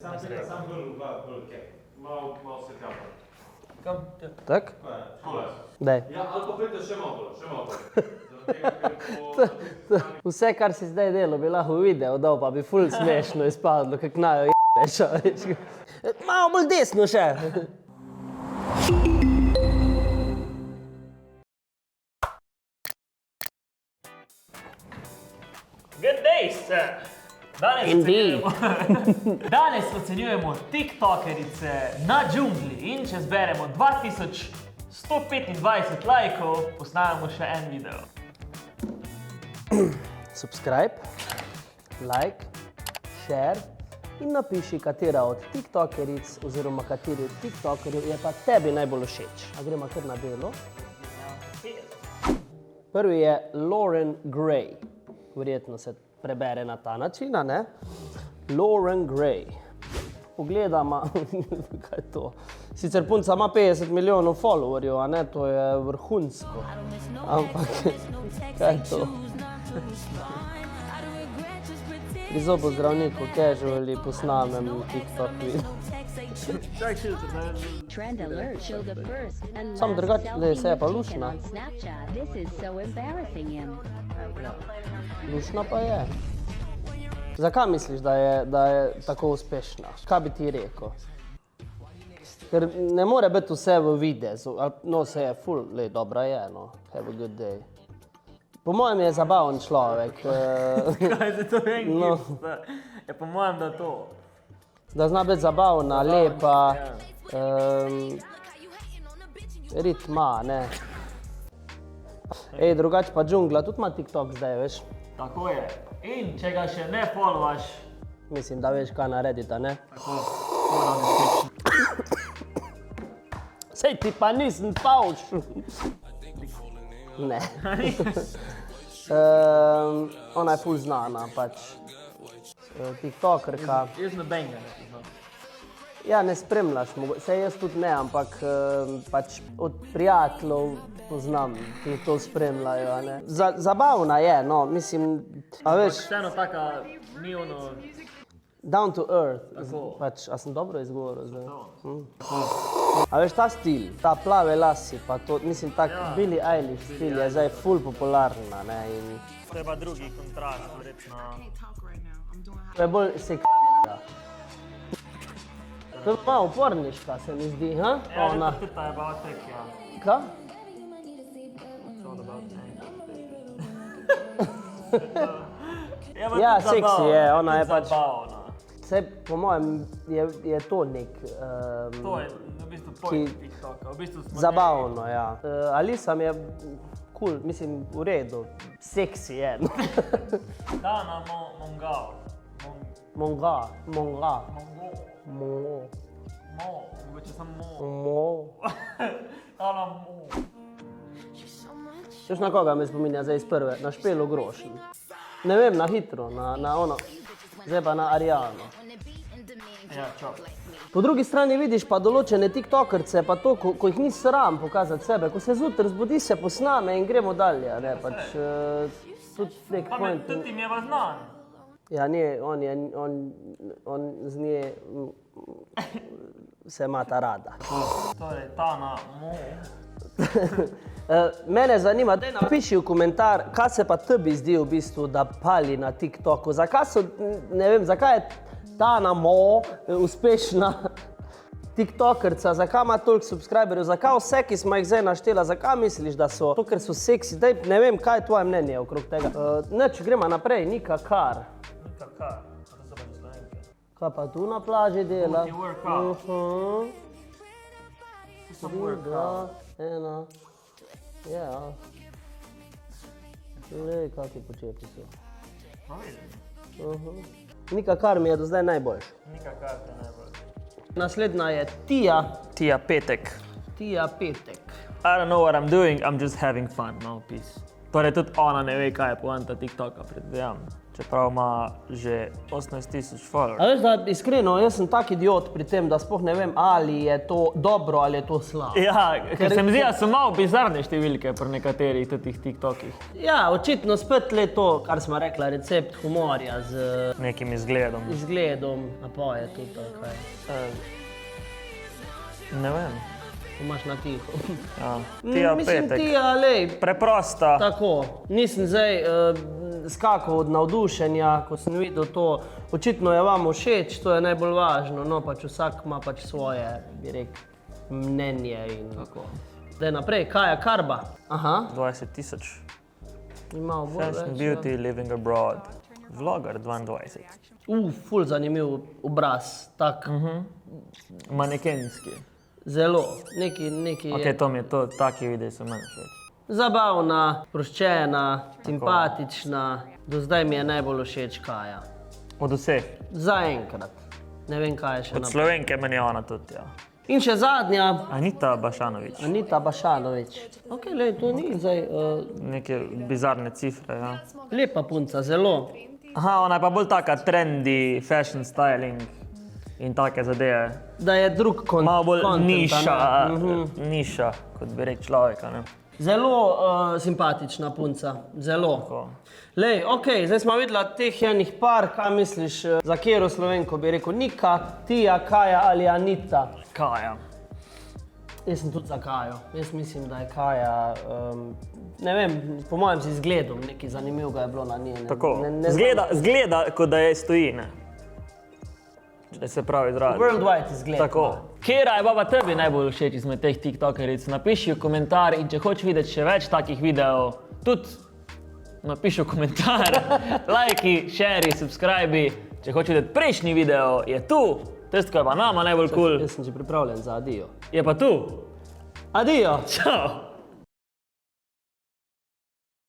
Sam bolj kek. Malo se kapal. Kam? Tak? Tole. Daj. Ja, ali pa pridite še malo bolj. Vse, kar si zdaj delal, bi lahko video dal, pa bi ful smešno izpadlo, kak najo jebeš. Malo bolj desno še. Good day, sir! Danes ocenjujemo tiktokerice na džungli in če zberemo 2125 lajkov, posnamemo še en video. Subscribe, like, share in napiši, katera od tiktokeric oziroma kateri od tiktokerjev je pa tebi najbolj všeč. A gremo kar na delo. Prvi je Lauren Gray. Verjetno se prebere na ta način, a ne? Lauren Gray. Pogledama, kaj je to? Sicer punca ima 50 milijonov followerjev, a ne? To je vrhunsko. Ampak, kaj je to? Pri zobozdravniku casually posnamem TikTok video. Sam drugače, da se je pa lušna. Lušna pa je. Zakaj misliš, da je tako uspešna? Kaj bi ti rekel? Ker ne more biti vse v videzu. No, se je ful, lej, dobra je, no. Have a good day. Po mojem je zabaven človek. Kaj se to vem, je po mojem, da to. Da zna biti zabavna, lepa, ritma, ne. Ej, drugače pa džungla, tudi ima TikTok zdaj, veš? Tako je. In če ga še ne followaš, mislim, da veš, kaj narediti, ne? tako, moram description. Sej ti pa nisem pavš. Ne. Ona je ful znana, pač. TikTokerka. Jaz nobenega ne poznam. Ja, ne spremljaš, sej jaz tudi ne, ampak pač od prijateljev poznam, ki to spremljajo, a ne. Zabavna je, no, mislim, a veš... Vseeno taka, ni ono... Down to earth, Tako. pač, a sem dobro izgovoril zdaj? To. A veš, ta stil, ta plave lasi, pa to, mislim, tak Ja. Billie Eilish stil je zdaj ful popularna, ne, in... To je pa drugi kontrast, verjetno. To je bolj seksija. To je malo uporniška, se mi zdi, ha? Ja, Ona. tudi ta je batek, ja. Kaj? It's all about Ja, seksi je, ona je pač- Zabavna. Saj, po mojem, je to nek... To je v bistvu point TikToka. V bistvu smo Zabavno, ja. Alisa mi je cool, mislim, v redu. Seksi je, no. Dana Mongao. Monga. Mongo. Mo. Mogoče sem Mo. Mo. Dana Mo. Veš, na koga me spominja zdaj iz prve? Na Špelo Grošelj. Ne vem, na hitro, na ono. Zdaj pa na Ariano. Ja, čop. Po drugi strani vidiš pa določene tiktokerce, pa to, ko jih ni sram pokazati sebe, ko se zjutraj zbudi, se posname in gremo dalje, ne, pač tudi nek Pa me point. tudi mi je pa znan. Ja, ne, on z nje se imata rada. Torej, Dana Mo. Mene zanima, daj napiši v komentar, kaj se pa tebi zdi v bistvu, da pali na TikToku. Zakaj so, ne vem, zakaj je Dana Mo uspešna tiktokerca, zakaj ima toliko subscriberjev, zakaj vse, ki smo jih zdaj naštela, zakaj misliš, da so to, ker so seksi, daj, ne vem, kaj je tvoje mnenje okrog tega. Neč, gremo naprej, Nika Kar. Kakar, to so pa Slovenke. Kaj pa tu na plaži dela? Booty workout. Some workout. Ena. Ja. Glej, kakvi počepi so. No vidim. Nika Kar mi je do zdaj najboljši. Nikakar te najbolj. Naslednja je Tija. Tija Petek. Tija Petek. I don't know what I'm doing, I'm just having fun, no, peace. Torej tudi ona ne ve, kaj je poanta TikToka, predvidevam. čeprav ima že 18,000 A followers. veš, da iskreno, jaz sem tak idiot pri tem, da sploh ne vem, ali je to dobro ali je to slabo. Ja, ker se mi zdi, da so malo bizarne številke pri nekaterih teh TikTokih. Ja, očitno spet le to, kar smo rekla, recept humorja z Nekim izgledom. izgledom, a pa je tudi to, kaj. Ne vem. Ko imaš na tiho. Ja. Tija Mislim, Petek. Tija, lej, Preprosta. tako. Nisem zdaj skakal od navdušenja, ko sem videl to. Očitno je vam všeč, to je najbolj važno, no pač vsak ima pač svoje, bi rekel, mnenje in tako. Zdaj naprej, Kaja Karba. Aha, 20,000. ima bolj Fashion, več. beauty, living abroad. Vlogger 22. Ful zanimiv obraz, tak, Manekenski. zelo, neki Ok, to mi je to, taki videi so meni všeč. zabavna, sproščena, simpatična. Do zdaj mi je najbolj všeč Kaja. Od vseh. Zaenkrat. Ne vem, kaj je še Od naprej. Slovenke meni je ona tudi, ja. In še zadnja, Anita Bašanović. Anita Bašanović. Ok, lej, to ni zdaj Neke bizarne cifre, ja. lepa punca, zelo. Aha, ona je pa bolj taka trendy, fashion styling in take zadeve. Da je drug Malo bolj content, a ne? niša, kot bi rekel človek, a ne. Zelo simpatična punca, zelo. Tako. Lej, ok, zdaj smo videli teh enih par, kaj misliš, za katero Slovenko bi rekel? Nika, Tija, Kaja ali Anita? Kaja. Jaz sem tudi za Kajo. Jaz mislim, da je Kaja, ne vem, po mojem z izgledom nekaj zanimivega je bilo na njej. Tako. Ne Zgleda, kot da je stoji, ne. Če se pravi izrazi. Worldwide izgled. Tako. Kera je pa tebi najbolj všeč izmed teh tiktokeric? Napiši v komentar in če hočeš videti še več takih videov, tudi napiši v komentar. Lajki, šeri, subscribi. Če hočeš videti prejšnji video, je tu. Tisto, ko je pa nama najbolj kul, Jaz sem že pripravljen za adijo. je pa tu. Adijo! Čau!